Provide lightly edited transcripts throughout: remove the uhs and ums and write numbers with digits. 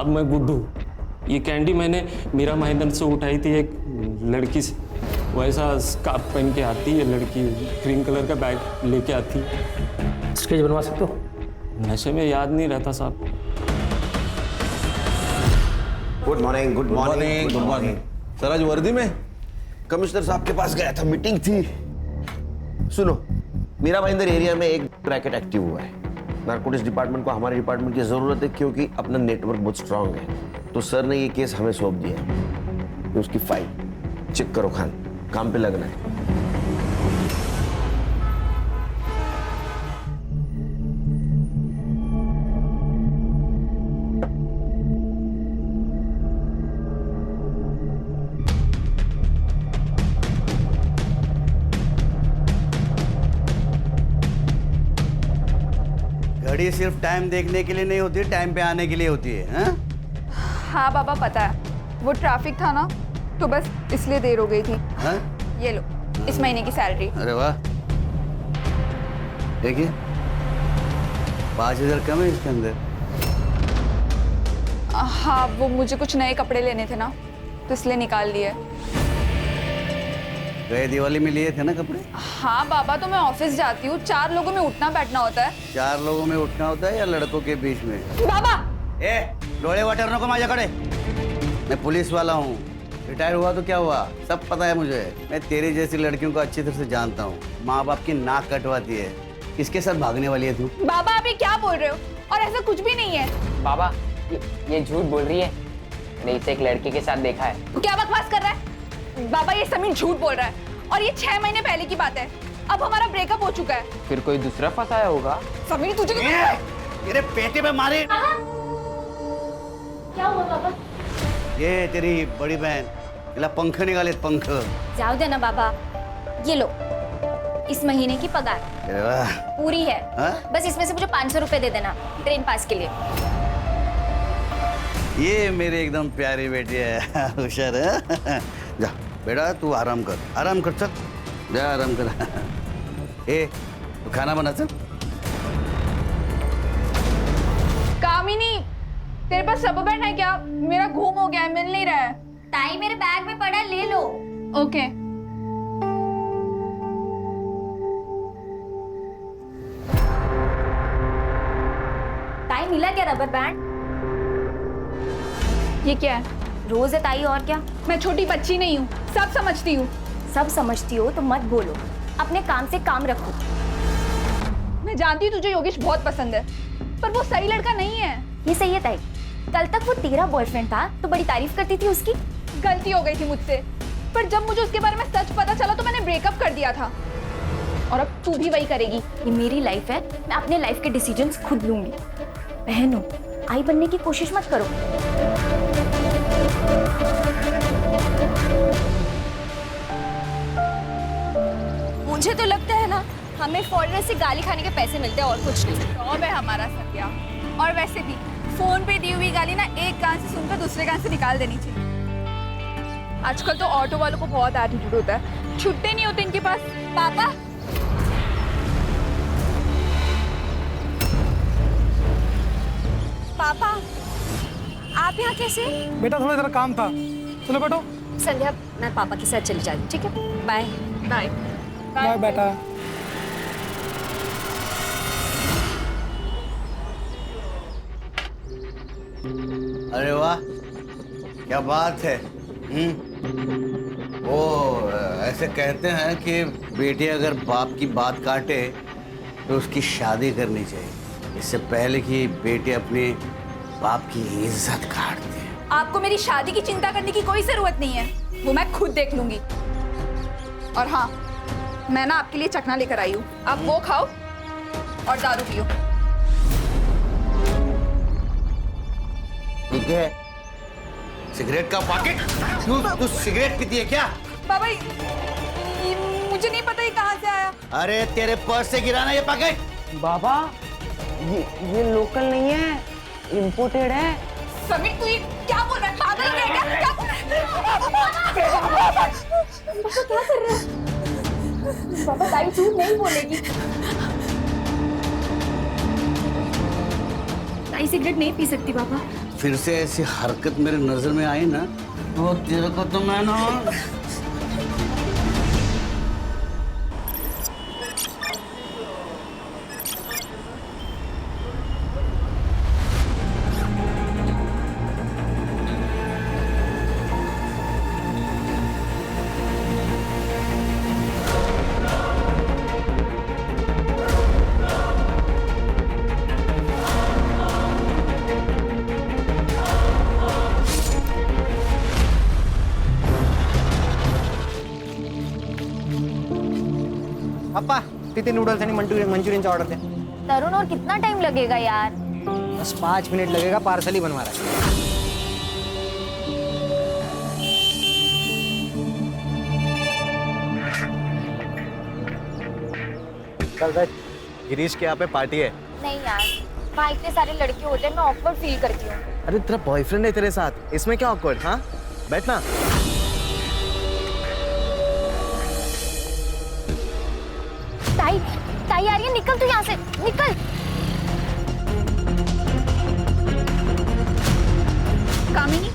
साहब मैं गुड्डू। ये कैंडी मैंने मीरा महेंद्र से उठाई थी एक लड़की से। वैसा स्कार्फ पहन के आती है लड़की, ग्रीन कलर का बैग लेके आती है। स्केच बनवा सकते हो? नशे में याद नहीं रहता साहब। Good morning. Good morning. Good morning. Sir आज वर्दी में? कमिश्नर साहब के पास गया था, मीटिंग थी। सुनो, मीरा भाईंदर एरिया में एक रैकेट एक्टिव हुआ है। नारकोटिक्स डिपार्टमेंट को हमारे डिपार्टमेंट की जरूरत है क्योंकि अपना नेटवर्क बहुत स्ट्रांग है। तो सर ने ये केस हमें सौंप दिया है। उसकी फाइल चेक करो खान, काम पे लगना है। घड़ी सिर्फ टाइम देखने के लिए नहीं होती, टाइम पे आने के लिए होती है। हाँ बाबा पता है, वो ट्रैफिक था ना तो बस इसलिए देर हो गई थी। हाँ? ये लो इस महीने की सैलरी। अरे वाह, देखिए 5,000 कम है इसके अंदर। हाँ वो मुझे कुछ नए कपड़े लेने थे ना तो इसलिए निकाल लिए। गए दिवाली में लिए थे ना कपड़े? हाँ बाबा, तो मैं ऑफिस जाती हूँ, 4 लोगों में उठना बैठना होता है। 4 लोगों में उठना होता है या लड़कों के बीच में? बाबा ए, डोले वाटर नको माझ्या खड़े। मैं पुलिस वाला हूँ, रिटायर हुआ तो क्या हुआ, सब पता है मुझे। मैं तेरी जैसी लड़कियों को अच्छी तरह से जानता हूँ। माँ बाप की नाक कटवाती है, किसके साथ भागने वाली है तू? बाबा आप ये क्या बोल रहे हो? और ऐसा कुछ भी नहीं है। बाबा ये झूठ बोल रही है, मैंने इसे एक लड़के के साथ देखा है। क्या बकवास कर रहा है बाबा? ये समीर झूठ बोल रहा है और ये 6 महीने पहले की बात है। अब हमारा ब्रेकअप हो चुका है। फिर कोई दूसरा फंसाया होगा। समीर तुझे तेरे पेटे में मारे। क्या हुआ बाबा? ये तेरी बड़ी बहन, इला पंख निकाले, पंख। जाओ दे ना बाबा, ये लो इस महीने की पगार अरे वाह। पूरी है। हाँ? बस इसमें से मुझे 500 रुपए दे देना ट्रेन पास के लिए। ये मेरी एकदम प्यारी बेटी है, होशियार है। जा बेटा तू आराम कर, आराम कर, चल जा आराम कर। ए तू खाना बना, चल। कामिनी तेरे पास रबर बैंड है क्या? मेरा घूम हो गया है, मिल नहीं रहा है। ताई मेरे बैग में पड़ा, ले लो। ओके ताई मिला क्या रबर बैंड? ये क्या है? रोज है ताई, और क्या? मैं छोटी बच्ची नहीं हूँ, सब समझती हूँ। सब समझती हो तो मत बोलो, अपने काम से काम रखो। मैं जानती हूँ तुझे योगेश बहुत पसंद है, पर वो सही लड़का नहीं है। ये सही है ताई, कल तक वो तेरा बॉयफ्रेंड था तो बड़ी तारीफ करती थी उसकी। गलती हो गई थी मुझसे, पर जब मुझे उसके बारे में सच पता चला तो मैंने ब्रेकअप कर दिया था। और अब तू भी वही करेगी। ये मेरी लाइफ है, मैं अपने लाइफ के डिसीजंस खुद लूंगी। बहन हो, आई बनने की कोशिश मत करो। मुझे तो लगता है ना हमें फॉरेनर से गाली खाने के पैसे मिलते हैं और कुछ नहीं। जॉब है हमारा सत्या। और वैसे भी फोन पे दी हुई गाली ना एक कान से सुनकर दूसरे कान से निकाल देनी चाहिए। आजकल तो ऑटो वालों को बहुत एटीट्यूड होता है, छुट्टे नहीं होते इनके पास। पापा पापा आप यहाँ कैसे? बेटा थोड़ा जरा काम था, चलो बैठो। संध्या मैं पापा के साथ चली जा रही हूँ, ठीक है? बाय बाय बाय बेटा। अरे वाह, क्या बात है। वो ऐसे कहते हैं कि बेटी अगर बाप की बात काटे तो उसकी शादी करनी चाहिए, इससे पहले कि बेटी अपने बाप की इज्जत काट दे। आपको मेरी शादी की चिंता करने की कोई जरूरत नहीं है, वो मैं खुद देख लूंगी। और हाँ, मैं ना आपके लिए चखना लेकर आई हूँ, आप वो खाओ और दारू पियो। ठीक है, सिगरेट का पैकेट। तू सिगरेट पीती है क्या? बाबा मुझे नहीं पता ये कहाँ से आया। अरे तेरे पर्स से गिरा ना ये पैकेट। बाबा ये लोकल नहीं है, इम्पोर्टेड है। समीर तू ये क्या बोल रहा है? पागल हो गया क्या? क्या बोल रहा है? पापा क्या कर रहे हैं? पापा ताई झूठ नहीं बोलेगी। ताई सिगरेट नहीं पी सकती पापा, फिर से ऐसी हरकत मेरे नजर में आई ना तो तेरे को तो मैं ना अप्पा तिथे नूडल्स आणि मंचुरियनचा ऑर्डर द्या. तरुण और कितना टाइम लगेगा यार? बस 5 मिनट लगेगा, पार्सल ही बनवा रहा है. चल भाई, गिरीश के यहाँ पे पार्टी है. नहीं यार, वहाँ इतने सारे लड़के होते हैं, मैं ऑकवर्ड फील करती हूँ. अरे तेरा बॉयफ्रेंड है तेरे साथ, इसमें क्या ऑकवर्ड? हाँ बैठना. ताई ताई आ रही है, निकल तू यहाँ से, निकल. कामिनी,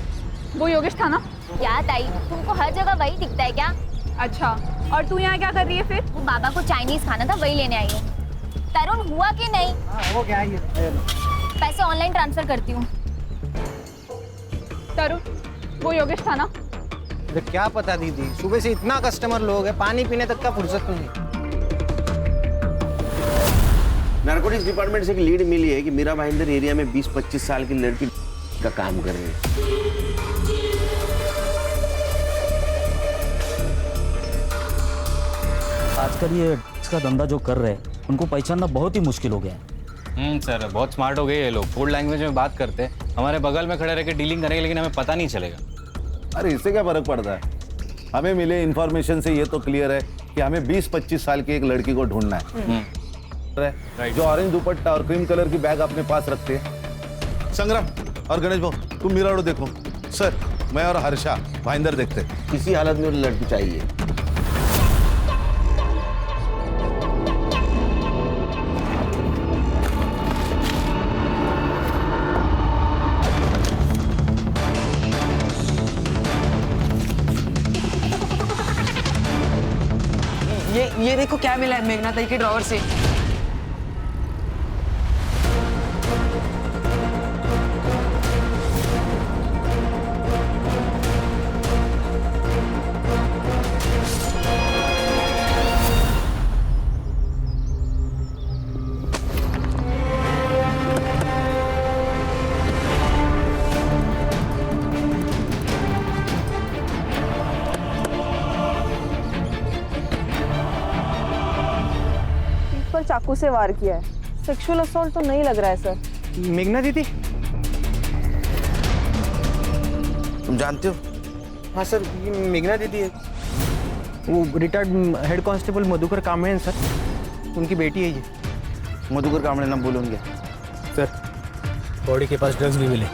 वो योगेश था ना? क्या ताई, तुमको हर जगह वही दिखता है क्या? अच्छा, और तू यहाँ क्या कर रही है फिर? वो बाबा को चाइनीज खाना था, वही लेने आई हूँ. तरुण हुआ कि नहीं? वो क्या है? पैसे ऑनलाइन ट्रांसफर करती हूँ. तरुण, वो योगेश था ना? अरे क्या पता दीदी, सुबह से इतना कस्टमर लोग है, पानी पीने तक का फुर्सत नहीं. नारकोटिक्स डिपार्टमेंट से एक लीड मिली है कि मीरा भाईंदर एरिया में 20-25 साल की लड़की का काम कर रही है. आजकल ये इसका धंधा जो कर रहे हैं उनको पहचानना बहुत ही मुश्किल हो गया है. सर बहुत स्मार्ट हो गए ये लोग, फूड लैंग्वेज में बात करते हैं, हमारे बगल में खड़े रह के डीलिंग करेंगे लेकिन हमें पता नहीं चलेगा. अरे इससे क्या फर्क पड़ता है? हमें मिले इन्फॉर्मेशन से ये तो क्लियर है कि हमें 20-25 साल की एक लड़की को ढूंढना है. जो ऑरेंज दुपट्टा और क्रीम कलर की बैग अपने पास रखते हैं. संग्राम और गणेश भाऊ, तुम मीरा रोड देखो. सर, मैं और हर्षा भाईंदर देखते हैं. किसी हालत में वो लड़की चाहिए. ये देखो क्या मिला है मेघना ताई के ड्रॉवर से. चाकू से वार किया है. सेक्सुअल असॉल्ट तो नहीं लग रहा है सर. मेघना दीदी? तुम जानते हो? हाँ सर, ये मेघना दीदी है. वो retired head constable Madhukar Kamble हैं सर, उनकी बेटी है ये. मधुकर कामड़े नाम बोलूंगे. सर, बॉडी के पास ड्रग्स भी मिले.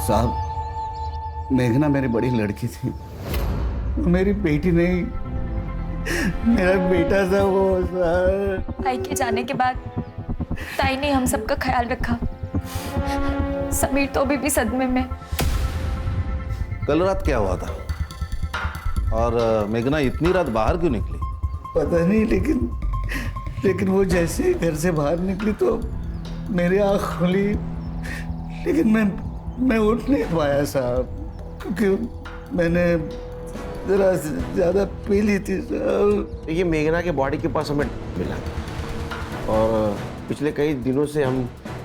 साहब, मेघना मेरी बड़ी लड़की थी, मेरी बेटी नहीं, मेरा बेटा था वो सर. ताई के जाने के बाद ताई ने हम सबका ख्याल रखा. समीर तो अभी भी सदमे में. कल रात क्या हुआ था? और मेघना इतनी रात बाहर क्यों निकली? पता नहीं, लेकिन वो जैसे घर से बाहर निकली तो मेरी आँख खुली, लेकिन मैं उठ नहीं पाया साहब, क्योंकि मैंने जरा ज्यादा पी ली थी साहब. ये मेघना के बॉडी के पास हमें मिला और पिछले कई दिनों से हम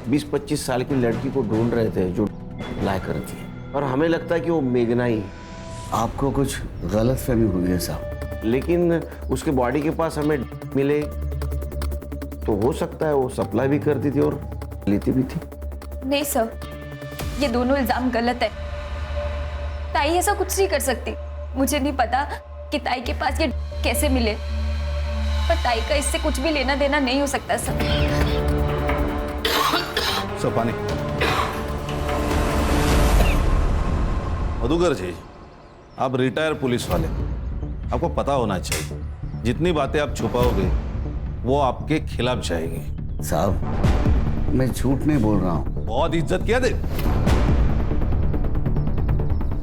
20-25 साल की लड़की को ढूंढ रहे थे जो लाया करती है, और हमें लगता है कि वो मेघना ही. आपको कुछ गलत फहमी हुई है साहब. लेकिन उसके बॉडी के पास हमें मिले तो हो सकता है वो सप्लाई भी करती थी और लेती भी थी. नहीं सर, ये दोनों इल्जाम गलत है. ताई ऐसा कुछ नहीं कर सकती. मुझे नहीं पता कि ताई के पास ये कैसे मिले, पर ताई का इससे कुछ भी लेना देना नहीं हो सकता सर. सब पानी. मधुकर जी, आप रिटायर पुलिस वाले, आपको पता होना चाहिए जितनी बातें आप छुपाओगे वो आपके खिलाफ जाएगी। साहब मैं झूठ नहीं बोल रहा हूँ। बहुत इज्जत किया दे।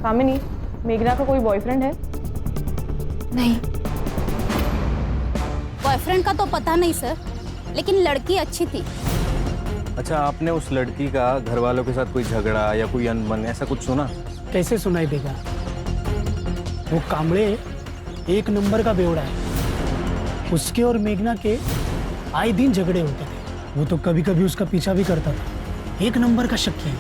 कामिनी, मेघना का कोई बॉयफ्रेंड है? नहीं। बॉयफ्रेंड का तो पता नहीं सर, लेकिन लड़की अच्छी थी। अच्छा, आपने उस लड़की का घर वालों के साथ कोई झगड़ा या कोई अनबन ऐसा कुछ सुना? कैसे सुनाई देगा? वो कामड़े एक नंबर का बेवड़ा है। उसके और मेघना के आए दिन झगड़े होते थे। वो तो कभी कभी उसका पीछा भी करता था। एक नंबर का शक्की है।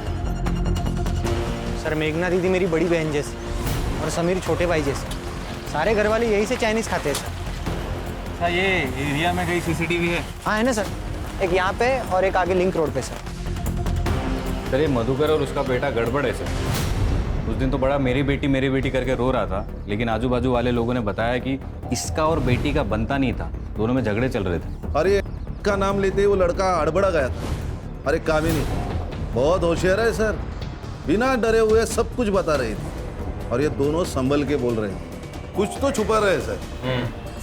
सर मेघना दीदी मेरी बड़ी बहन जैसी और समीर छोटे भाई जैसे। सारे घर वाले यही से चाइनीज खाते हैं सर। अच्छा, ये एरिया में कहीं सीसीटीवी है? हाँ है ना सर, एक यहाँ पे और एक आगे लिंक रोड पे सर। सर ये मधुकर और उसका बेटा गड़बड़ है सर। उस दिन तो बड़ा मेरी बेटी करके रो रहा था, लेकिन आजू बाजू वाले लोगों ने बताया कि इसका और बेटी का बनता नहीं था, दोनों में झगड़े चल रहे थे। अरे का नाम लेते ही वो लड़का अड़बड़ा गया था। अरे कामिनी बहुत होशियार है सर, बिना डरे हुए सब कुछ बता रही थी और ये दोनों संभल के बोल रहे हैं। कुछ तो छुपा रहे सर।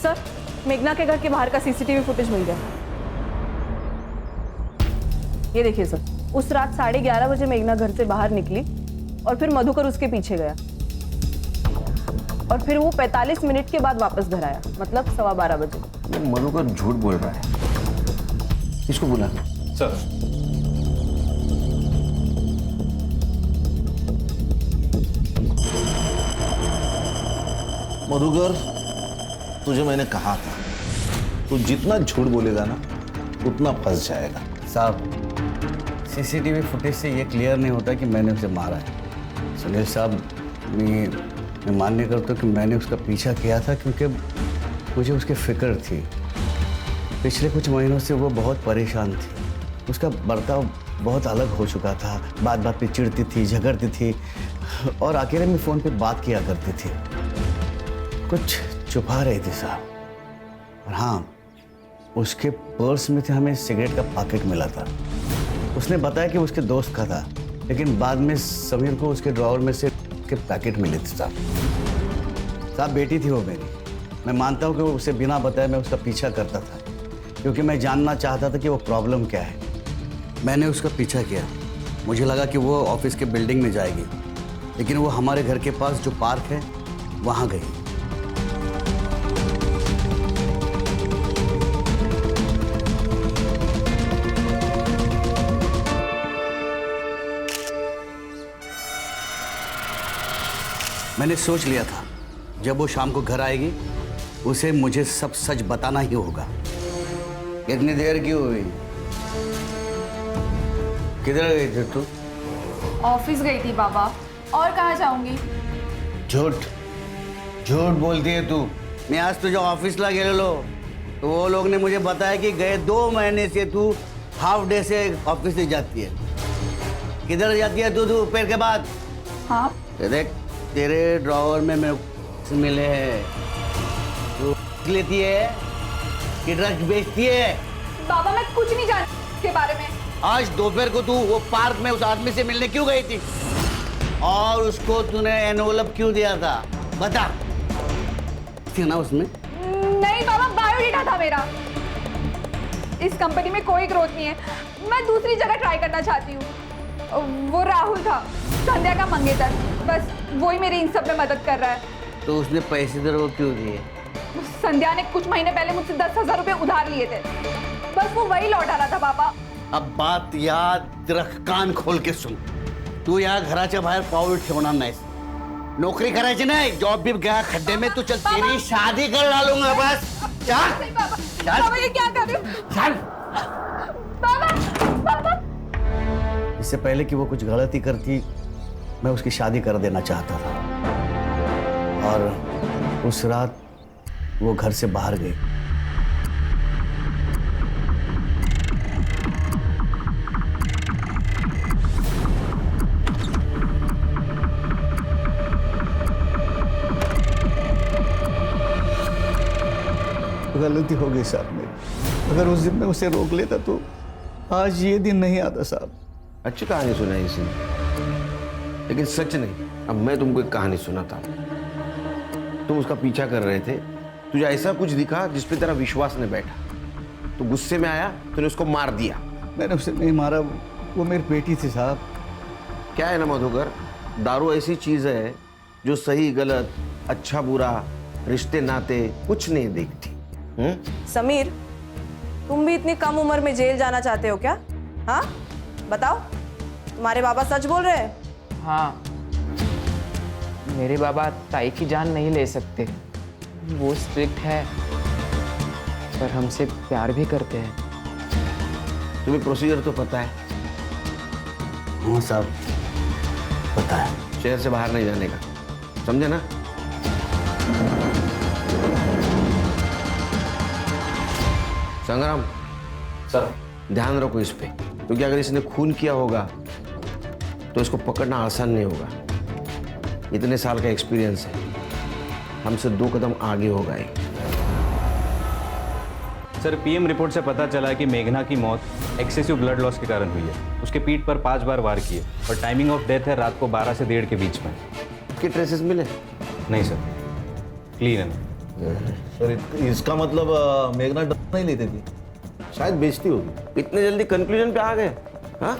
सर, मेघना के घर के बाहर का सीसीटीवी फुटेज मिल गया। ये देखिए सर, उस रात 11:30 बजे मेघना घर से बाहर निकली और फिर मधुकर उसके पीछे गया और फिर वो 45 मिनट के बाद वापस घर आया, मतलब 12:15 बजे। मधुकर झूठ बोल रहा है। इसको बुला सर। मधुकर, तुझे मैंने कहा था तू जितना झूठ बोलेगा ना उतना फंस जाएगा। साहब सीसीटीवी फुटेज से ये क्लियर नहीं होता कि मैंने उसे मारा है। सुनील साहब, मैं मान्य करता हूँ कि मैंने उसका पीछा किया था क्योंकि मुझे उसकी फिक्र थी। पिछले कुछ महीनों से वो बहुत परेशान थी। उसका बर्ताव बहुत अलग हो चुका था। बात बात पे चिढ़ती थी, झगड़ती थी और अकेले में फ़ोन पे बात किया करती थी। कुछ छुपा रही थी साहब। और हाँ, उसके पर्स में से हमें सिगरेट का पैकेट मिला था। उसने बताया कि उसके दोस्त का था, लेकिन बाद में समीर को उसके ड्रॉवर में से के पैकेट मिले थे साहब। बेटी थी वो मेरी। मैं मानता हूँ कि वो उसे बिना बताए मैं उसका पीछा करता था, क्योंकि मैं जानना चाहता था कि वो प्रॉब्लम क्या है। मैंने उसका पीछा किया। मुझे लगा कि वो ऑफिस के बिल्डिंग में जाएगी, लेकिन वो हमारे घर के पास जो पार्क है वहाँ गई। मैंने सोच लिया था जब वो शाम को घर आएगी उसे मुझे सब सच बताना ही होगा। इतनी देर क्यों हुई? किधर गई थी तू? ऑफिस गई थी बाबा, और कहाँ जाऊंगी? झूठ बोलती है तू। मैं आज तुझे ऑफिस ला गेले लो तो वो लोग ने मुझे बताया कि गए 2 महीने से तू हाफ डे से ऑफिस से जाती है। किधर जाती है तू दोपहर के बाद? हाँ देख, तेरे ड्रॉवर में मेरे को मिले हैं। तू लेती है कि ड्रग्स बेचती है? बाबा मैं कुछ नहीं जानती इसके बारे में। आज दोपहर को तू वो पार्क में उस आदमी से मिलने क्यों गई थी? और उसको तूने एनवलप क्यों दिया था? बता। थी ना उसमें? नहीं बाबा, बायोडेटा था मेरा। इस कंपनी में कोई ग्रोथ नहीं है, मैं दूसरी जगह ट्राई करना चाहती हूँ। वो राहुल था, संध्या का मंगेतर, बस वही मेरी इन सब में मदद कर रहा है। तो उसने पैसे तेरे को क्यों दिए? संध्या ने कुछ महीने पहले मुझसे 10,000 रुपए उधार लिए थे, बस वो वही लौटा रहा था पापा। अब बात याद रख, कान खोल के सुन। तू यहाँ घराच्या बाहेर पाऊल ठेवणार नाहीस। नौकरी करायची नाही, जॉब भी गया खड्डे में। तू चल, तेरी शादी कर डालूंगा बस। चल बाबा ये क्या कर रहे हो? चल बाबा। इससे पहले कि वो कुछ गलती करती मैं उसकी शादी कर देना चाहता था। और उस रात वो घर से बाहर गई। गलती हो गई साहब मेरी। अगर उस दिन मैं उसे रोक लेता तो आज ये दिन नहीं आता साहब। अच्छी कहानी सुनाई इसने, लेकिन सच नहीं। अब मैं तुमको एक कहानी सुनाता हूँ। तुम उसका पीछा कर रहे थे, तुझे ऐसा कुछ दिखा जिस पे तेरा विश्वास नहीं बैठा, तो गुस्से में आया, तूने उसको मार दिया। मैंने उसे नहीं मारा, वो मेरी बेटी थी साहब। क्या है ना मधुकर, दारू ऐसी चीज है जो सही गलत, अच्छा बुरा, रिश्ते नाते कुछ नहीं देखती। समीर, तुम भी इतनी कम उम्र में जेल जाना चाहते हो क्या? हाँ, बताओ, तुम्हारे बाबा सच बोल रहे हैं? हाँ, मेरे बाबा ताई की जान नहीं ले सकते, वो स्ट्रिक्ट है, पर हमसे प्यार भी करते हैं। तुम्हें प्रोसीजर तो पता है? हाँ साहब, पता है। शहर से बाहर नहीं जाने का, समझे ना? संग्राम सर, ध्यान रखो इस पे, क्योंकि अगर इसने खून किया होगा तो इसको पकड़ना आसान नहीं होगा। इतने साल का एक्सपीरियंस है, हमसे 2 कदम आगे होगा ये। सर, पीएम रिपोर्ट से पता चला कि मेघना की मौत एक्सेसिव ब्लड लॉस के कारण हुई है। उसके पीठ पर 5 बार वार किए और टाइमिंग ऑफ डेथ है रात को 12 से 1:30 के बीच में। के ट्रेसेस मिले? नहीं सर, क्लीन है। सर इसका मतलब मेघना डर नहीं लेती थी, शायद बेचती होगी। इतने जल्दी कंक्लूजन पे आ गए? हाँ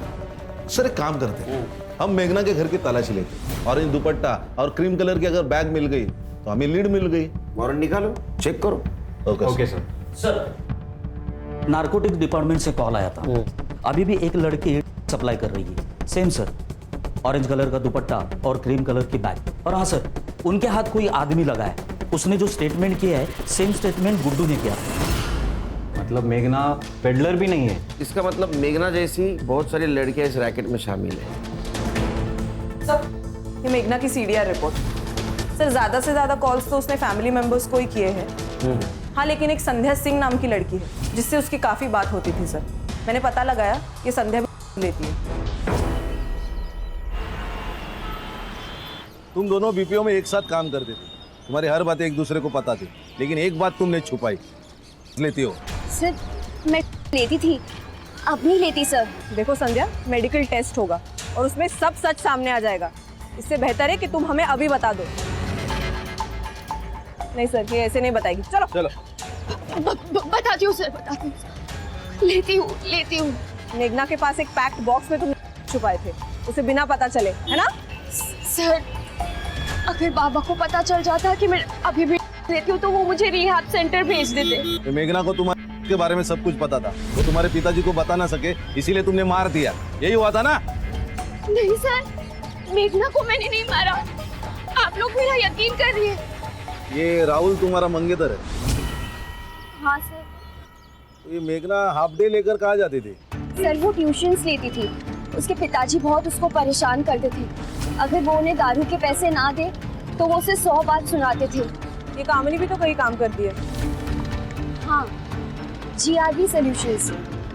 सर एक काम करते हैं, हम मेघना के घर की तलाशी लेते, ऑरेंज दुपट्टा और क्रीम कलर की अगर बैग मिल गई तो हमें लीड मिल गई। वारंट निकालो, चेक करो। Okay sir. Sir, narcotics department से कॉल आया था, अभी भी एक लड़की सप्लाई कर रही है। सेम सर, ऑरेंज कलर का दुपट्टा और क्रीम कलर की बैग। और हाँ सर, उनके हाथ कोई आदमी लगा है, उसने जो स्टेटमेंट किया है सेम स्टेटमेंट गुड्डू ने किया। मतलब मेघना पेडलर भी नहीं है? इसका मतलब मेघना जैसी बहुत सारी लड़कियां इस रैकेट में शामिल है। सर, ये मेघना की सीडीआर रिपोर्ट। सर, ज्यादा से ज्यादा कॉल्स तो उसने फैमिली मेंबर्स को ही किए हैं। हाँ, लेकिन एक संध्या सिंह नाम की लड़की है जिससे उसकी काफी बात होती थी। सर, मैंने पता लगाया, ये संध्या भी लेती है। तुम दोनों बीपीओ में एक साथ काम करते थे, तुम्हारी हर बातें एक दूसरे को पता थी, लेकिन एक बात तुमने छुपाई। लेती हो? सर, मैं लेती थी, अब नहीं लेती सर। देखो संध्या, मेडिकल टेस्ट होगा और उसमें सब सच सामने आ जाएगा। इससे बेहतर है कि तुम हमें अभी बता दो। नहीं सर, ये ऐसे नहीं बताएगी। चलो चलो। बताती हूँ सर, बताती हूँ। लेती हूँ। मेघना के पास एक पैक्ड बॉक्स में तुम छुपाए थे, उसे बिना पता चले, है ना? सर, अगर बाबा को पता चल जाता कि मैं अभी भी लेती हूँ तो वो मुझे रिहैब सेंटर भेज देते। मेघना को तुम्हारे के बारे में सब कुछ पता था, वो तुम्हारे पिताजी को बता ना सके, इसीलिए तुमने मार दिया, यही हुआ था ना? नहीं सर, मेघना को मैंने नहीं मारा, आप लोग मेरा यकीन करिए। ये राहुल तुम्हारा मंगेतर है? हाँ सर। तो ये मेघना हाफ डे लेकर कहाँ जाती थी? सर, वो ट्यूशन्स लेती थी, उसके पिताजी बहुत उसको परेशान करते थे। अगर वो उन्हें दारू के पैसे ना दे तो वो उसे 100 बात सुनाते थे। ये कामनी भी तो कहीं काम करती है। हाँ, GRB सॉल्यूशंस,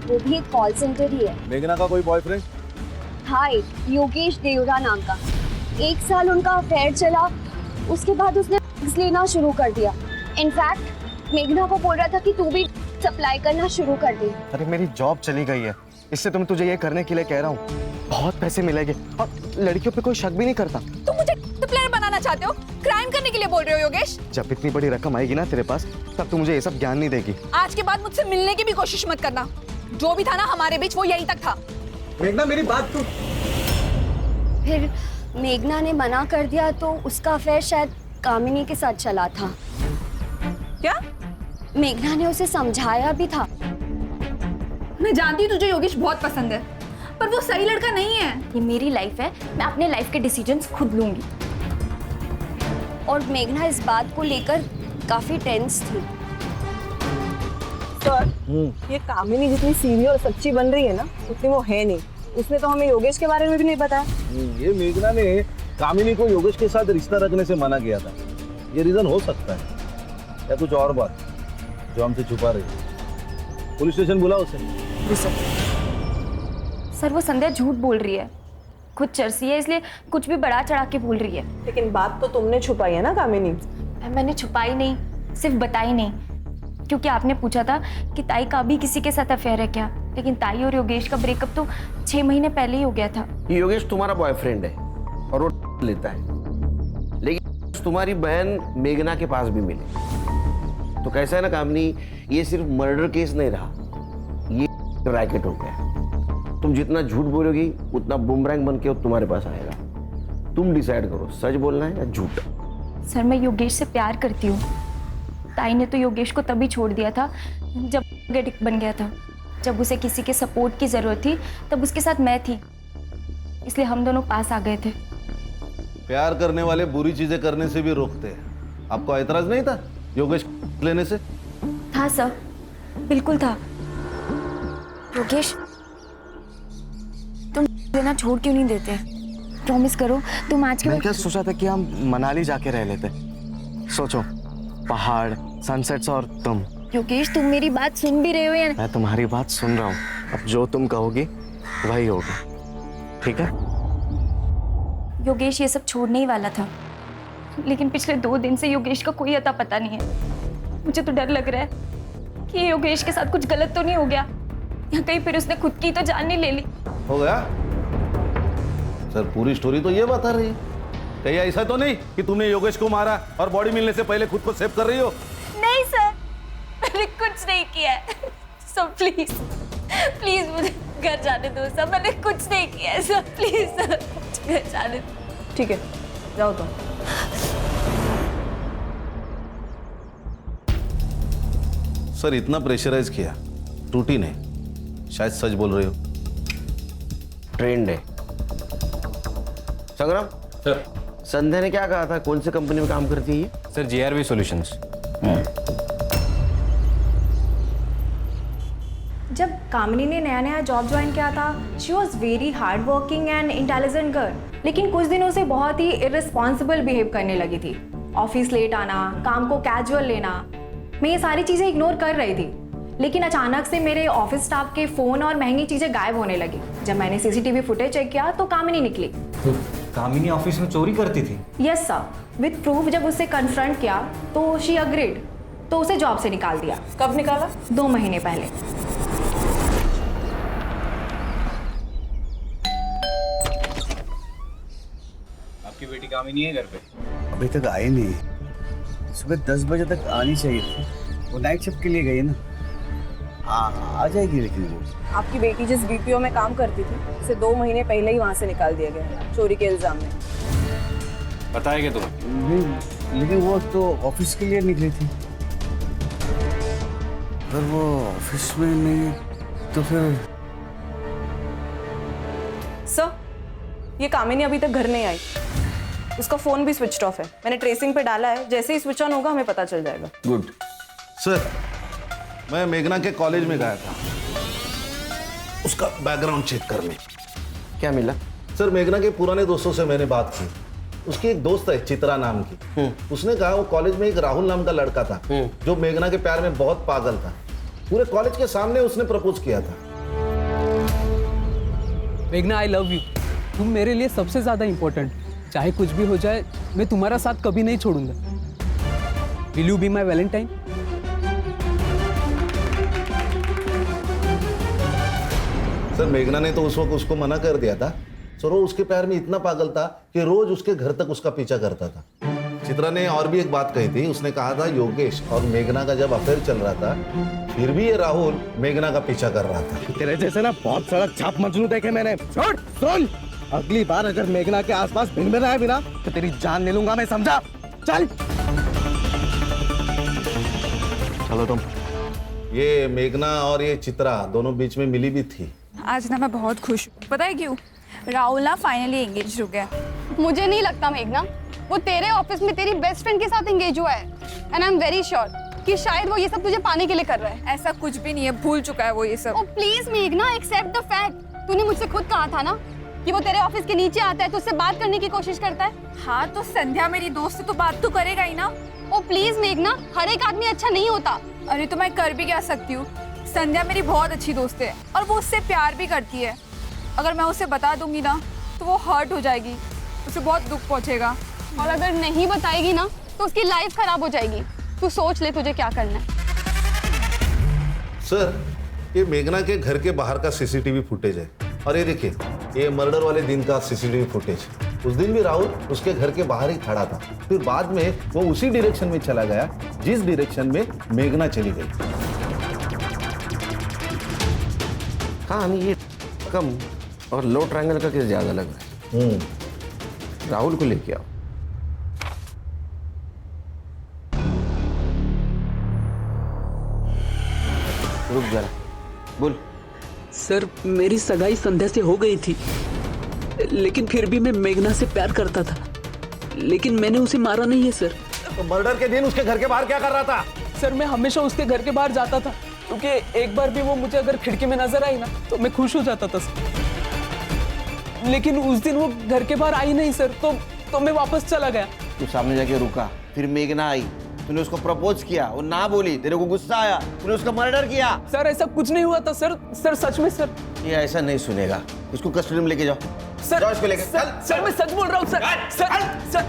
वो भी एक कॉल सेंटर ही है। मेघना का कोई बॉयफ्रेंड? हाँ, योगेश देवरा नाम का। 1 साल उनका अफेयर चला, उसके बाद उसने ड्रग्स लेना शुरू कर दिया। इनफैक्ट मेघना को बोल रहा था कि तू भी सप्लाई करना शुरू कर दे। अरे मेरी जॉब चली गई है, इससे तुम तुझे ये करने के लिए कह रहा हूँ। बहुत पैसे मिलेंगे और लड़कियों पे कोई शक भी नहीं करता। तुम मुझे सप्लायर बनाना चाहते हो? क्राइम करने के लिए बोल रहे हो योगेश? जब इतनी बड़ी रकम आएगी ना तेरे पास, तब तू मुझे ये सब ज्ञान नहीं देगी। आज के बाद मुझसे मिलने की भी कोशिश मत करना। जो भी था ना हमारे बीच, वो यहीं तक था। मेघना, मेरी बात सुन। फिर मेघना ने मना कर दिया तो उसका अफेयर शायद कामिनी के साथ चला था। क्या? मेघना ने उसे समझाया भी था। मैं जानती हूँ तुझे योगेश बहुत पसंद है, पर वो सही लड़का नहीं है। ये मेरी लाइफ है, मैं अपने लाइफ के डिसीजंस खुद लूंगी। और मेघना इस बात को लेकर काफी टेंस थी। सर, ये कामिनी जितनी सीरियस और सच्ची बन रही है ना, उतनी वो है नहीं। उसने तो हमें योगेश के बारे में भी नहीं बताया। ये मेघना ने कामिनी को योगेश के साथ रिश्ता रखने से मना किया था। ये रीजन हो सकता है या कुछ और बात जो हमसे छुपा रही है। पुलिस स्टेशन बुलाओ उसे। सर, वो संध्या झूठ बोल रही है, खुद चरसी है, इसलिए कुछ भी बढ़ा चढ़ा के बोल रही है। लेकिन बात तो तुमने छुपाई है ना कामिनी? मैंने छुपाई नहीं, सिर्फ बताई नहीं, क्योंकि आपने पूछा था कि ताई का भी किसी के साथ अफेयर है क्या। लेकिन ताई और योगेश का ब्रेकअप तो 6 महीने पहले ही हो गया था। योगेश तुम्हारा बॉयफ्रेंड है और वो लेता है, लेकिन तुम्हारी बहन मेघना के पास भी मिले। तो कैसा है ना कामनी, ये सिर्फ मर्डर केस नहीं रहा, ये रैकेट हो गया। तुम जितना झूठ बोलोगी उतना बुमरैंग बन के तुम्हारे पास आएगा। तुम डिसाइड करो, सच बोलना है या झूठ। सर मैं योगेश से प्यार करती हूँ। ताई ने तो योगेश को तभी छोड़ दिया था जब एडिक्ट बन गया था। जब उसे किसी के सपोर्ट की जरूरत थी तब उसके साथ मैं थी, इसलिए हम दोनों पास आ गए थे। प्यार करने वाले बुरी चीजें करने से भी रोकते हैं। आपको एतराज नहीं था योगेश लेने से? था सर, बिल्कुल था। योगेश तुम लेना छोड़ क्यों नहीं देते? प्रॉमिस करो तुम आज के मैं क्या सोचा था कि हम मनाली जाके रह लेते। सोचो, पहाड़, सनसेट्स और तुम। योगेश तुम मेरी बात सुन भी रहे हो या? मैं तुम्हारी बात सुन रहा हूँ। अब जो तुम कहोगी वही होगा, ठीक है? योगेश ये सब छोड़ने ही वाला था, लेकिन पिछले 2 दिन से योगेश का कोई अता पता नहीं है। मुझे तो डर लग रहा है कि योगेश के साथ कुछ गलत तो नहीं हो गया, या कहीं फिर उसने खुद की तो जान नहीं ले ली। हो गया सर, पूरी स्टोरी तो ये बता रही है। कहीं ऐसा तो नहीं कि तुमने योगेश को मारा और बॉडी मिलने से पहले खुद को सेव कर रही हो? नहीं सर, मैंने कुछ नहीं किया है। सर प्लीज प्लीज मुझे घर जाने दो सर, मैंने कुछ नहीं किया है सर, प्लीज सर घर जाने दो। ठीक है, जाओ तुम। सर इतना प्रेशराइज किया, टूटी नहीं, शायद सच बोल रही हो। ट्रेंड है। संग्राम सर। संध्या ने क्या कहा था, कौन सी कंपनी में काम करती है ये? Sir GRV solutions. जब कामिनी ने नया नया जॉब ज्वाइन किया था, she was very hard working and intelligent girl, लेकिन कुछ दिनों से बहुत ही इररिस्पॉन्सिबल बिहेव करने लगी थी। ऑफिस लेट आना, काम को कैजुअल लेना, मैं ये सारी चीज़ें इग्नोर कर रही थी। लेकिन अचानक से मेरे ऑफिस स्टाफ के फ़ोन और महंगी चीज़ें गायब होने लगी। जब मैंने CCTV फुटेज चेक किया तो कामिनी निकली। तो कामिनी ऑफिस में चोरी करती थी? Yes sir, with proof. जब उससे कन्फ्रंट किया तो शी अग्रीड, तो उसे जॉब से निकाल दिया। कब निकाला? 2 महीने पहले। आपकी बेटी कामिनी है घर पे? अभी तक आई नहीं। सुबह 10 बजे तक आनी चाहिए थी, वो नाइट शिफ्ट के लिए गई ना। आ जाएगी लेकिन वो। आपकी बेटी जिस BPO में काम करती थी, उसे 2 महीने पहले ही वहाँ से निकाल दिया गया चोरी के इल्जाम में। पता है क्या तुम्हें? नहीं, लेकिन वो तो ऑफिस के लिए निकली थी। अगर वो ऑफिस में नहीं तो फिर। सर, ये कामिनी अभी तक घर नहीं आई। उसका फोन भी स्विच ऑफ है। मैंने ट्रेसिंग पे डाला है, जैसे ही स्विच ऑन होगा हमें पता चल जाएगा। गुड सर, मैं मेघना के कॉलेज में गया था उसका बैकग्राउंड चेक करने। क्या मिला? सर मेघना के पुराने दोस्तों से मैंने बात की। उसकी एक दोस्त है चित्रा नाम की, उसने कहा वो कॉलेज में एक राहुल नाम का लड़का था जो मेघना के प्यार में बहुत पागल था। पूरे कॉलेज के सामने उसने प्रपोज किया था। मेघना, आई लव यू। तुम मेरे लिए सबसे ज्यादा इंपॉर्टेंट। चाहे कुछ भी हो जाए, मैं तुम्हारा साथ कभी नहीं छोड़ूंगा। Will you be my Valentine? Sir मेघना ने तो उस वक्त उसको मना कर दिया था। सर वो उसके प्यार में इतना पागल था कि रोज उसके घर तक उसका पीछा करता था। चित्रा ने और भी एक बात कही थी, उसने कहा था योगेश और मेघना का जब अफेयर चल रहा था फिर भी ये राहुल मेघना का पीछा कर रहा था। तेरे जैसे ना बहुत सारा छाप मजनू देखे मैंने। सुन, अगली बार अगर मेघना के आसपास भिनभिनाए बिना तो तेरी जान ले लूंगा मैं, समझा? चल चलो तुम। ये मेघना और ये चित्रा दोनों बीच में मिली भी थी। आज ना मैं बहुत खुश हूँ। पता है क्यों? राहुल ना फाइनली एंगेज हो गया। मुझे नहीं लगता मेघना, वो तेरे ऑफिस में तेरी बेस्ट फ्रेंड के साथ एंगेज हुआ है। And I am very sure कि शायद वो ये सब तुझे पाने के लिए कर रहा है। ऐसा कुछ भी नहीं है, भूल चुका है वो ये सब। ओ प्लीज मेघना, एक्सेप्ट द फैक्ट। तूने मुझसे खुद कहा था ना कि वो तेरे ऑफिस के नीचे आता है तो उससे बात करने की कोशिश करता है। हाँ तो संध्या मेरी दोस्त है तो बात तो करेगा ही ना। ओ प्लीज मेघना, हर एक आदमी अच्छा नहीं होता। अरे तो मैं कर भी क्या सकती हूँ? संध्या मेरी बहुत अच्छी दोस्त है और वो उससे प्यार भी करती है। अगर मैं उसे बता दूंगी ना तो वो हर्ट हो जाएगी, उसे बहुत दुख पहुंचेगा। और अगर नहीं बताएगी ना तो उसकी लाइफ खराब हो जाएगी। तू सोच ले तुझे क्या करना है। सर ये मेघना के घर के बाहर का CCTV फुटेज है और ये देखिए ये मर्डर वाले दिन का CCTV फुटेज। उस दिन भी राहुल उसके घर के बाहर ही खड़ा था, फिर बाद में वो उसी डायरेक्शन में चला गया जिस डायरेक्शन में मेघना चली गई। हाँ, ये कम और लो ट्रायंगल का केस ज्यादा लग रहा है। राहुल को लेके आओ। रुक जरा, बोल। सर मेरी सगाई संध्या से हो गई थी, लेकिन फिर भी मैं मेघना से प्यार करता था, लेकिन मैंने उसे मारा नहीं है सर। तो मर्डर के दिन उसके घर के बाहर क्या कर रहा था? सर मैं हमेशा उसके घर के बाहर जाता था, क्योंकि एक बार भी वो मुझे अगर खिड़की में नजर आई ना तो मैं खुश हो जाता था सर। लेकिन उस दिन वो घर के बाहर आई नहीं सर, तो मैं वापस चला गया। तू सामने जाके रुका, फिर मेघना आई, तूने उसको प्रपोज किया, वो ना बोली, तेरे को गुस्सा आया, तूने उसका मर्डर किया। सर ऐसा कुछ नहीं हुआ था सर। सर सच में सर। ये ऐसा नहीं सुनेगा, इसको कस्टडी में लेके जाओ। सर जाओ इसको लेके। सर मैं सच बोल रहा हूँ सर। सर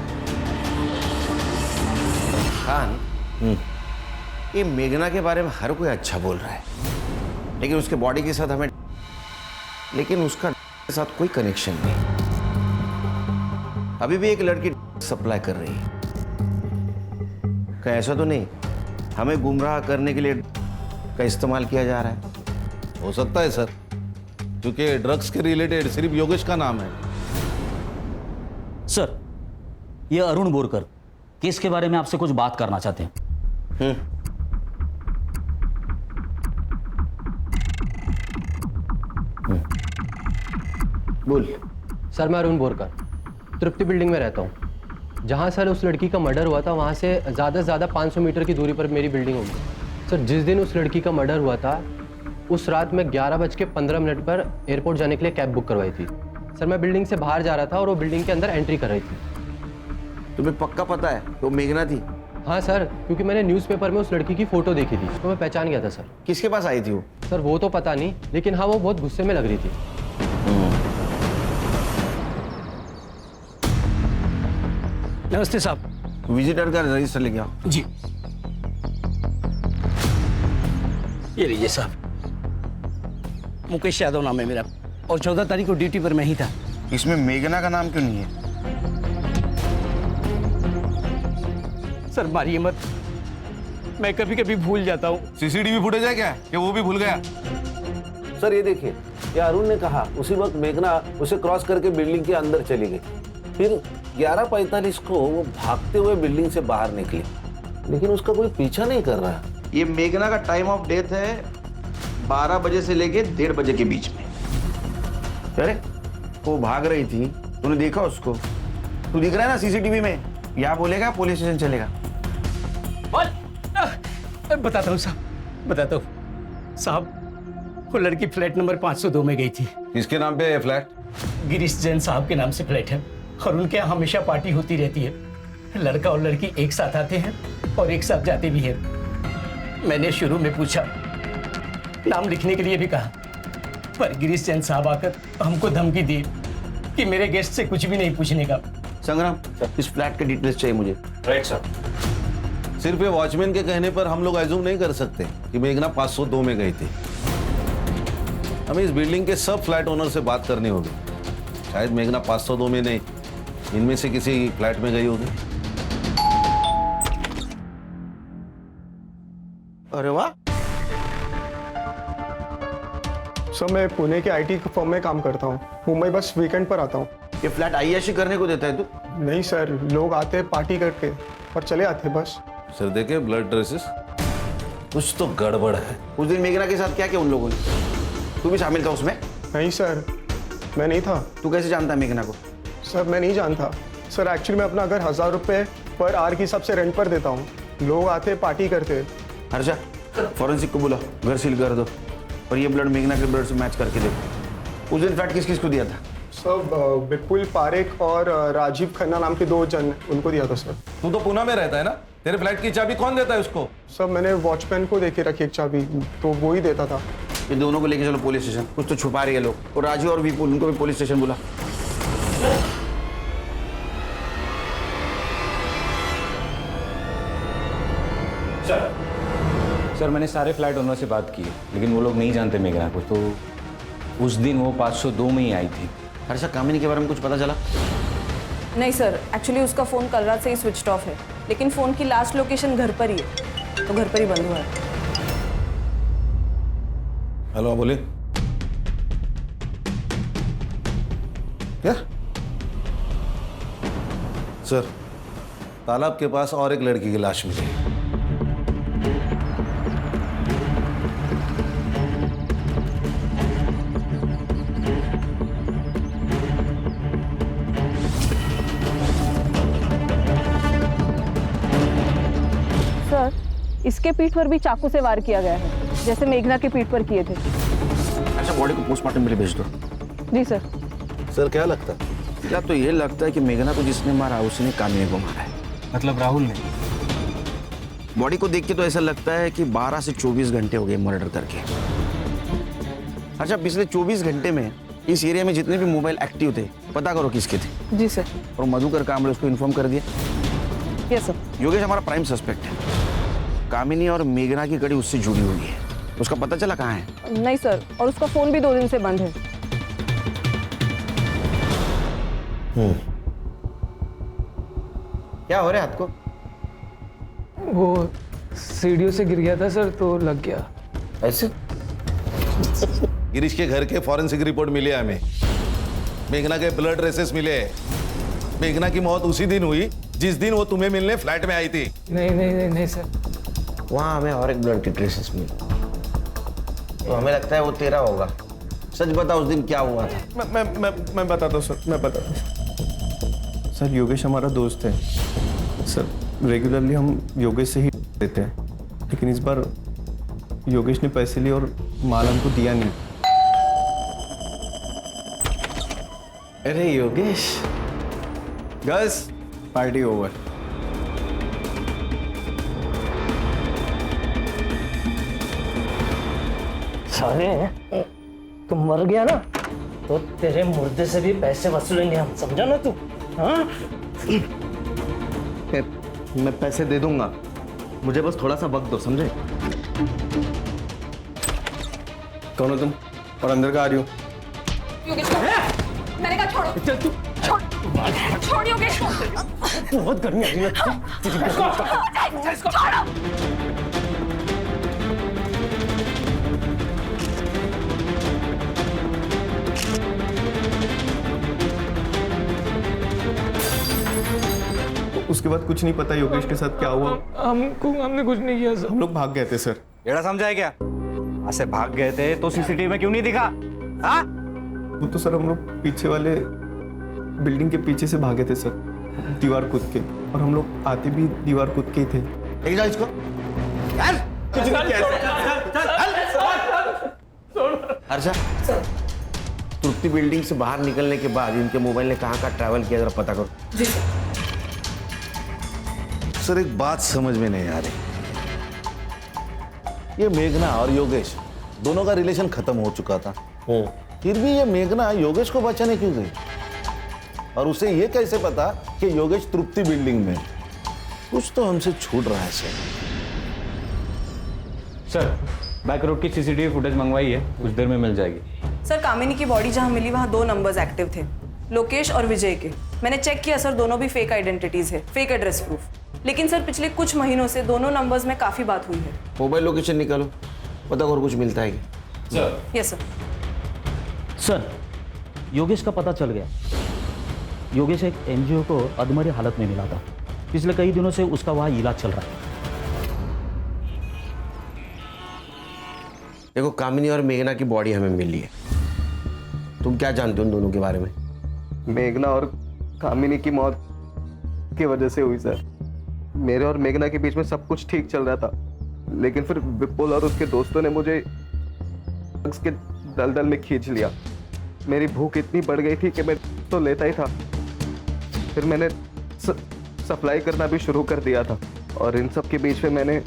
खान, ये मेघना के बारे में हर कोई अच्छा बोल रहा है, लेकिन उसके बॉडी के साथ हमें, लेकिन उसका के साथ कोई कनेक्शन नहीं। अभी भी एक लड़की सप्लाई कर रही है। क्या ऐसा तो नहीं हमें गुमराह करने के लिए का इस्तेमाल किया जा रहा है? हो सकता है सर, क्योंकि ड्रग्स के रिलेटेड सिर्फ योगेश का नाम है। सर, ये अरुण बोरकर केस के बारे में आपसे कुछ बात करना चाहते हैं। बोल। सर मैं अरुण बोरकर तृप्ति बिल्डिंग में रहता हूँ। जहाँ सर उस लड़की का मर्डर हुआ था वहाँ से ज़्यादा से ज़्यादा 500 मीटर की दूरी पर मेरी बिल्डिंग होगी। सर जिस दिन उस लड़की का मर्डर हुआ था उस रात मैं 11:15 पर एयरपोर्ट जाने के लिए कैब बुक करवाई थी। सर मैं बिल्डिंग से बाहर जा रहा था और वो बिल्डिंग के अंदर एंट्री कर रही थी। तुम्हें पक्का पता है वो मेघना थी? हाँ सर, क्योंकि मैंने न्यूज़पेपर में उस लड़की की फ़ोटो देखी थी तो मैं पहचान गया था सर। किसके पास आई थी वो? सर वो तो पता नहीं, लेकिन हाँ वो बहुत गुस्से में लग रही थी। नमस्ते साहब। विजिटर का रजिस्टर लेके आओ। जी ये लीजिए साहब। मुकेश यादव नाम है मेरा और 14 तारीख को ड्यूटी पर मैं ही था। इसमें मेघना का नाम क्यों नहीं है? सर मारिए मत, मैं कभी कभी भूल जाता हूँ। सीसीटीवी फुटेज है क्या कि वो भी भूल गया? सर ये देखिए, ये अरुण ने कहा उसी वक्त मेघना उसे क्रॉस करके बिल्डिंग के अंदर चली गई, फिर 11:45 को वो भागते हुए बिल्डिंग से बाहर निकली, लेकिन उसका कोई पीछा नहीं कर रहा। ये मेघना का टाइम ऑफ डेथ है 12 बजे से लेके 1:30 बजे के बीच में। अरे वो भाग रही थी, तूने देखा उसको? तू दिख रहा है ना सीसीटीवी में? यहाँ बोलेगा पुलिस स्टेशन चलेगा। बताता हूँ साहब, बताता हूँ साहब। वो लड़की फ्लैट नंबर 502 में गई थी। किसके नाम पे है फ्लैट? गिरीश जैन साहब के नाम से फ्लैट है और उनके यहाँ हमेशा पार्टी होती रहती है। लड़का और लड़की एक साथ आते हैं और एक साथ जाते भी हैं। मैंने शुरू में पूछा, नाम लिखने के लिए भी कहा, पर गिरीश जैन साहब आकर हमको धमकी दी कि मेरे गेस्ट से कुछ भी नहीं पूछने का। संग्राम, इस फ्लैट के डिटेल्स चाहिए मुझे। Right sir. सिर्फ ये वॉचमैन के कहने पर हम लोग एज्यूम नहीं कर सकते कि मेघना 502 में गई थी। हमें इस बिल्डिंग के सब फ्लैट ओनर से बात करनी होगी। शायद मेघना 502 में नहीं, इनमें से किसी फ्लैट में गई होगी। अरे वाह। सर मैं पुणे के आईटी फर्म में काम करता हूँ, मुंबई बस वीकेंड पर आता हूँ। ये फ्लैट आईएशी करने को देता है तू? नहीं सर, लोग आते हैं पार्टी करके और चले आते हैं बस। सर देखे ब्लड ट्रेसेस, कुछ तो गड़बड़ है। उस दिन मेघना के साथ क्या किया उन लोगों ने? तू भी शामिल था उसमें? नहीं सर, मैं नहीं था। तू कैसे जानता है मेघना को? सर मैं नहीं जानता सर, एक्चुअली मैं अपना घर 1000 रुपये पर आवर की हिसाब से रेंट पर देता हूँ। लोग आते पार्टी करते। हर्षा, फॉरेंसिक को बुला, घर सील कर दो और ये ब्लड मेघना के ब्लड से मैच करके देखो। उस दिन फ्लैट किस किस को दिया था? सर विपुल पारेख और राजीव खन्ना नाम के 2 जन, उनको दिया था सर। तू तो पुणे में रहता है ना, तेरे फ्लैट की चाबी कौन देता है उसको? सर मैंने वॉचमैन को देके रखी एक चाबी, तो वो ही देता था। ये दोनों को लेके चलो पुलिस स्टेशन, कुछ तो छुपा रही है लोग। और राजू और विपुल, उनको भी पुलिस स्टेशन बुला। सर मैंने सारे फ्लैट ओनर से बात की है, लेकिन वो लोग नहीं जानते मेघना को। तो उस दिन वो 502 में ही आई थी। हर्षा, कामिनी के बारे में कुछ पता चला? नहीं सर, एक्चुअली उसका फ़ोन कल रात से ही स्विच ऑफ है, लेकिन फ़ोन की लास्ट लोकेशन घर पर ही है, तो घर पर ही बंद हुआ है। हेलो, बोलिए। क्या सर, तालाब के पास और एक लड़की की लाश मिली है। सर, इसके पीठ पर भी चाकू से वार किया गया है, जैसे मेघना के पीठ पर किए थे। अच्छा, बॉडी को पोस्टमार्टम के लिए भेज दो। जी सर। सर, क्या लगता है? या तो ये लगता है कि मेघना को जिसने मारा उसने कामिनी को मारा है। मतलब राहुल ने? बॉडी को देख के तो ऐसा लगता है कि 12 से 24 घंटे हो गए मर्डर करके। अच्छा, पिछले 24 घंटे में इस एरिया में जितने भी मोबाइल एक्टिव थे पता करो किसके थे। जी सर। और मधुकर कामले उसको इन्फॉर्म कर दिया। Yes sir. योगेश हमारा प्राइम सस्पेक्ट है। कामिनी और मेघना की कड़ी उससे जुड़ी हुई है। उसका पता चला कहाँ है? नहीं सर, और उसका फ़ोन भी 2 दिन से बंद है। क्या हो रहा है हाथ को? वो सीढ़ियों से गिर गया था सर, तो लग गया। ऐसे? गिरीश के घर के फॉरेंसिक रिपोर्ट मिले हमें। मेघना के ब्लड ट्रेसेस मिले। मेघना की मौत उसी दिन हुई जिस दिन वो तुम्हें मिलने फ्लैट में आई थी। नहीं नहीं नहीं नहीं सर। वहाँ हमें और एक ब्लड के ट्रेसेस मिले, तो हमें लगता है वो तेरा होगा। सच बता, उस दिन क्या हुआ था? मैं बताता हूँ सर, मैं बताता हूँ सर। योगेश हमारा दोस्त है सर, रेगुलरली हम योगेश से ही देते हैं, लेकिन इस बार योगेश ने पैसे लिए और माल हमको दिया नहीं। अरे योगेश, गस पार्टी ओवर। साले, तुम मर गया ना तो तेरे मुर्दे से भी पैसे वसूलेंगे हम, समझा ना तू? हाँ? मैं पैसे दे दूंगा, मुझे बस थोड़ा सा वक्त दो, समझे? कौन हो तुम और अंदर का आ रही हो? योगेश को मैंने कहा छोड़ो। चल तू छोड़ योगेश को। बहुत गर्मी आ रही है ना। छोड़ो। उसके बाद कुछ नहीं पता योगेश के साथ क्या हुआ। हमने कुछ नहीं किया सर। हम लोग भाग गए थे सर। एड़ा समझा है क्या? ऐसे भाग गए थे तो सीसीटीवी में क्यों नहीं दिखा? हाँ? वो तो सर हम लोग पीछे वाले बिल्डिंग के पीछे से भागे थे सर, दीवार कूद के, और हम लोग आते भी दीवार कूद के ही थे। ले जाओ इसको। कुछ नहीं हर्षा, तृप्ति बिल्डिंग से बाहर निकलने के बाद इनके मोबाइल ने कहाँ ट्रैवल किया, जरा पता करो। जी सर। सर, एक बात समझ में नहीं आ रही। ये मेघना और योगेश दोनों का रिलेशन खत्म हो चुका था, फिर भी ये मेघना योगेश को बचाने क्यों गई? और उसे ये कैसे पता कि योगेश तृप्ति बिल्डिंग में? कुछ तो हमसे छूट रहा है सर, बैक रोड की सीसीटीवी फुटेज मंगवाई है, कुछ देर में मिल जाएगी। सर, कामिनी की बॉडी जहां मिली वहां 2 नंबर्स एक्टिव थे, लोकेश और विजय के। मैंने चेक किया सर, दोनों भी फेक आइडेंटिटीज है, फेक एड्रेस प्रूफ। लेकिन सर, पिछले कुछ महीनों से दोनों नंबर्स में काफी बात हुई है। मोबाइल लोकेशन निकालो, पता करो कुछ मिलता है क्या? Yes sir. सर, योगेश का पता चल गया। योगेश एक एनजीओ को अधमरी हालत में मिला था। पिछले कई दिनों से उसका वहाँ इलाज चल रहा है। देखो, कामिनी और मेघना की बॉडी हमें मिली है। तुम क्या जानते हो उन दोनों के बारे में? मेघना और कामिनी की मौत की वजह से हुई सर। मेरे और मेघना के बीच में सब कुछ ठीक चल रहा था, लेकिन फिर विपुल और उसके दोस्तों ने मुझे के दलदल में खींच लिया। मेरी भूख इतनी बढ़ गई थी कि मैं तो लेता ही था। फिर मैंने सप्लाई करना भी शुरू कर दिया था, और इन सब के बीच में मैंने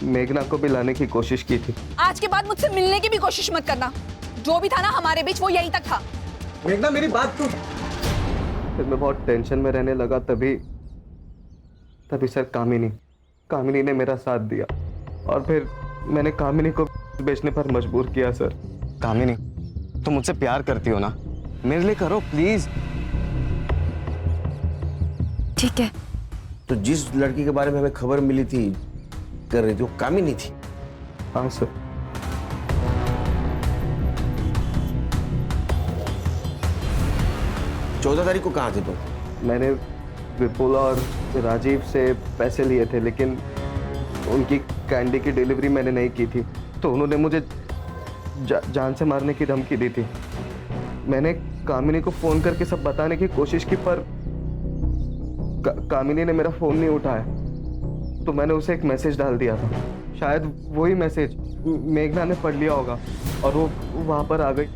मेघना को भी लाने की कोशिश की थी। आज के बाद मुझसे मिलने की भी कोशिश मत करना। जो भी था ना हमारे बीच, वो यहीं तक था। मेघना, मेरी बात सुन। फिर मैं बहुत टेंशन में रहने लगा, तभी सर कामिनी ने मेरा साथ दिया, और फिर मैंने कामिनी को बेचने पर मजबूर किया सर। कामिनी, तुम मुझसे प्यार करती हो ना? मेरे लिए करो प्लीज। ठीक है। तो जिस लड़की के बारे में हमें खबर मिली थी कर रही थी, वो कामिनी थी। हाँ सर। चौदह तारीख को कहाँ थे तुम? मैंने विपुल और राजीव से पैसे लिए थे, लेकिन उनकी कैंडी की डिलीवरी मैंने नहीं की थी, तो उन्होंने मुझे जान से मारने की धमकी दी थी। मैंने कामिनी को फ़ोन करके सब बताने की कोशिश की, पर कामिनी ने मेरा फ़ोन नहीं उठाया, तो मैंने उसे एक मैसेज डाल दिया था। शायद वही मैसेज मेघना ने पढ़ लिया होगा और वो वहाँ पर आ गई।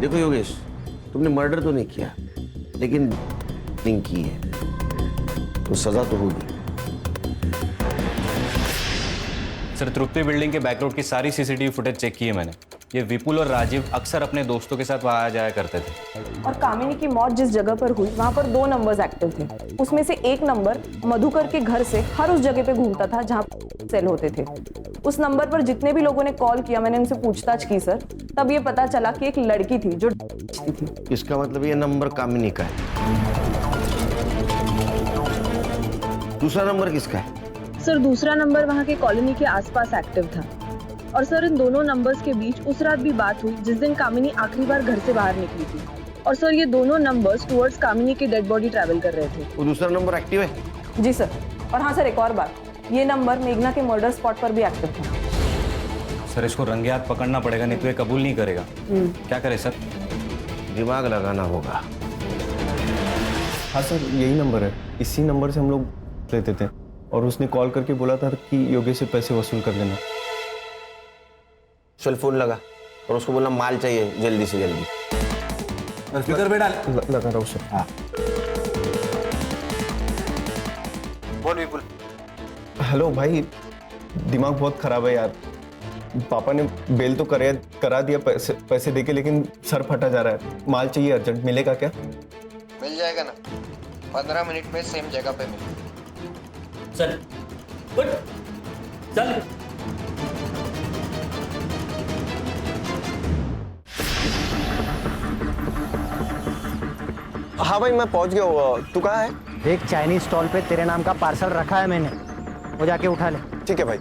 देखो योगेश, तुमने मर्डर तो नहीं किया, लेकिन नहीं की है तो सजा तो होगी। सर, तृप्ति बिल्डिंग के बैक रोड की सारी सीसीटीवी फुटेज चेक की है मैंने। ये विपुल और राजीव अक्सर अपने दोस्तों के साथ वहाँ आया जाया करते थे। और कामिनी की मौत जिस जगह पर हुई वहाँ पर 2 नंबर्स एक्टिव थे। उसमें से एक नंबर मधुकर के घर से हर उस जगह पे घूमता था जहाँ सेल होते थे। उस नंबर पर जितने भी लोगों ने कॉल किया, मैंने उनसे पूछताछ की सर, तब ये पता चला कि एक लड़की थी जो थी। इसका मतलब ये नंबर कामिनी का है। दूसरा नंबर किसका है? सर, दूसरा नंबर वहाँ के कॉलोनी के आसपास एक्टिव था। और सर, इन दोनों नंबर्स के बीच उस रात भी बात हुई जिस दिन कामिनी आखिरी बार घर से बाहर निकली थी। और सर, ये दोनों नंबर्स टुवर्ड्स कामिनी की डेड बॉडी ट्रैवल कर रहे थे। वो दूसरा नंबर एक्टिव है? जी सर। और हाँ सर, एक और बात, ये नंबर मेघना के मर्डर स्पॉट पर भी एक्टिव था। सर, इसको रंगे हाथ पकड़ना पड़ेगा, नहीं तो ये कबूल नहीं करेगा। क्या करे सर? दिमाग लगाना होगा। हाँ सर, यही नंबर है। इसी नंबर से हम लोग लेते थे और उसने कॉल करके बोला था कि योगेश से पैसे वसूल कर देना। चल फोन लगा और उसको बोलना माल चाहिए जल्दी से जल्दी। स्पीकर पे डाल। लगा रहा हूँ सर। हाँ बोल विपुल। हेलो भाई, दिमाग बहुत खराब है यार। पापा ने बेल तो करा दिया पैसे देके, लेकिन सर फटा जा रहा है। माल चाहिए अर्जेंट, मिलेगा क्या? मिल जाएगा ना, 15 मिनट में सेम जगह पे मिलेगा। चल चल। हाँ भाई, मैं पहुंच गया हूँ। तू कहाँ है? एक चाइनीज स्टॉल पे तेरे नाम का पार्सल रखा है मैंने, वो जाके उठा ले। ठीक है भाई।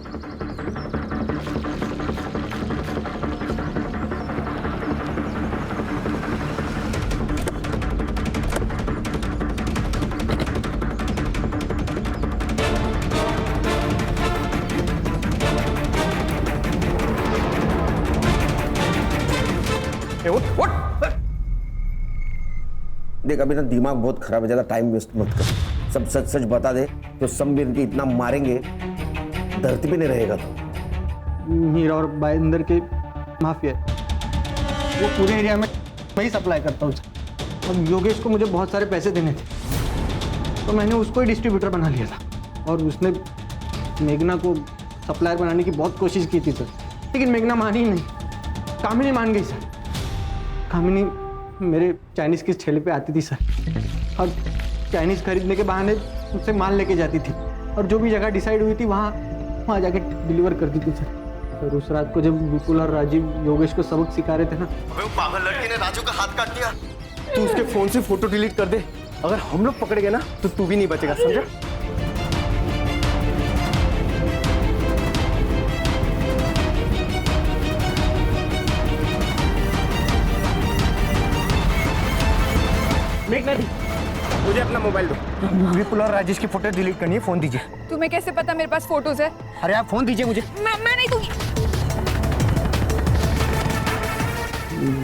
देख, अभी ना दिमाग बहुत खराब है, ज्यादा टाइम वेस्ट मत कर। सब सच सच बता दे तो सब मिल के इतना मारेंगे धरती पे नहीं रहेगा। तो मीरा और भाईंदर के माफिया, वो पूरे एरिया में मैं ही सप्लाई करता हूँ। और योगेश को मुझे बहुत सारे पैसे देने थे, तो मैंने उसको ही डिस्ट्रीब्यूटर बना लिया था। और उसने मेघना को सप्लायर बनाने की बहुत कोशिश की थी सर, लेकिन मेघना मानी ही नहीं। कामिनी मान गई सर। कामिनी मेरे चाइनीज़ के ठेले पे आती थी सर, और चाइनीज़ खरीदने के बहाने मुझसे माल लेके जाती थी, और जो भी जगह डिसाइड हुई थी वहाँ जाके डिलीवर करती थी सर। और उस रात को जब विपुल और राजीव योगेश को सबक सिखा रहे थे ना, अबे वो पागल लड़की ने राजू का हाथ काट दिया। तू उसके फोन से फोटो डिलीट कर दे। अगर हम लोग पकड़ गए ना तो तू भी नहीं बचेगा, समझा? मेघना दी, मुझे अपना मोबाइल दो। विपुल और राजेश की फोटो डिलीट करनी है, फोन दीजिए। तुम्हें कैसे पता मेरे पास फोटोज है? अरे आप फोन दीजिए मुझे। मैं नहीं दूंगी।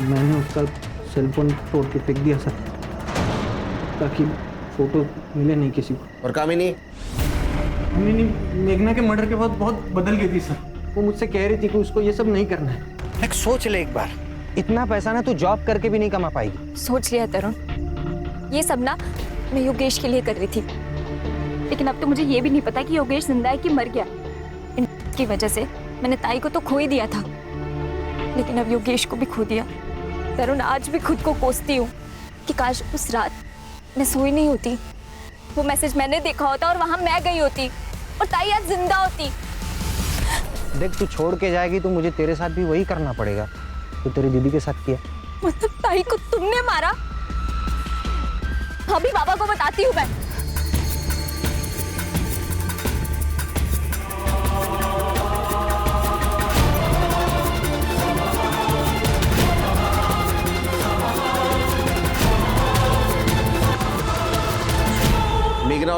मैंने उसका सेलफोन तोड़ के फेंक दिया सर, ताकि फोटो मिले नहीं किसी को। और कामिनी? मेघना के मर्डर के बाद बहुत बदल गई थी सर। वो मुझसे कह रही थी कि उसको ये सब नहीं करना है। एक सोच ले एक बार, इतना पैसा ना तू जॉब करके भी नहीं कमा पाएगी। सोच लिया तरुण, ये सब ना मैं योगेश के लिए कर रही थी, लेकिन अब तो मुझे ये भी नहीं पता कि योगेश जिंदा है कि मर गया। इनकी वजह से मैंने ताई को तो खो ही दिया था, लेकिन अब योगेश को भी खो दिया। तरुण, आज भी खुद को कोसती हूँ कि काश उस रात मैं सोई नहीं होती, वो मैसेज मैंने देखा होता और वहां मैं गई होती और ताई आज जिंदा होती। देख, तू छोड़ के जाएगी तो मुझे तेरे साथ भी वही करना पड़ेगा तो तेरी दीदी के साथ किया। मतलब ताई को तुमने मारा? अभी बाबा को बताती हूँ मैं।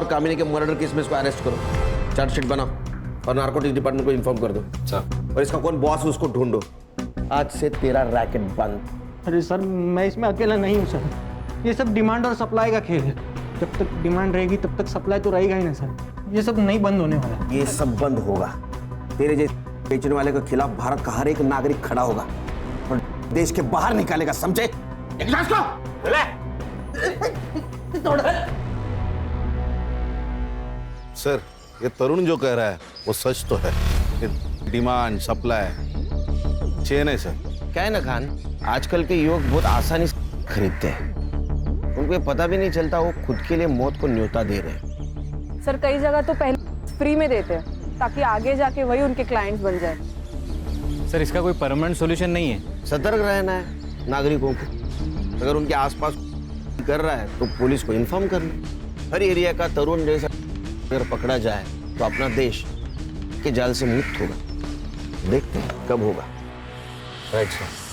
और कामिनी के मर्डर केस में इसको अरेस्ट करो, चार्जशीट बनाओ और नार्कोटिक्स डिपार्टमेंट को इन्फॉर्म कर दो। और इसका कौन बॉस है उसको ढूंढो। आज से तेरा रैकेट बंद। अरे सर मैं इसमें अकेला नहीं हूँ सर, ये सब डिमांड और सप्लाई का खेल है। जब तक डिमांड रहेगी तब तक सप्लाई तो रहेगा ही ना सर, ये सब नहीं बंद होने वाला। ये सब बंद होगा। तेरे जैसे बेचने वाले के खिलाफ भारत का हर एक नागरिक खड़ा होगा और देश के बाहर निकालेगा, समझे? सर ये तरुण जो कह रहा है वो सच तो है। ये डिमांड सप्लाई चेन है सर। क्या है ना खान, आजकल के युवक बहुत आसानी से खरीदते हैं, उनको ये पता भी नहीं चलता वो खुद के लिए मौत को न्योता दे रहे हैं। सर कई जगह तो पहले फ्री में देते हैं ताकि आगे जाके वही उनके क्लाइंट्स बन जाए। सर इसका कोई परमानेंट सॉल्यूशन नहीं है। सतर्क रहना है नागरिकों को। अगर उनके आसपास कर रहा है तो पुलिस को इन्फॉर्म करना। हर एरिया का तरुण जैसा अगर पकड़ा जाए तो अपना देश के जाल से मुक्त होगा। देखते हैं कब होगा। Right sir.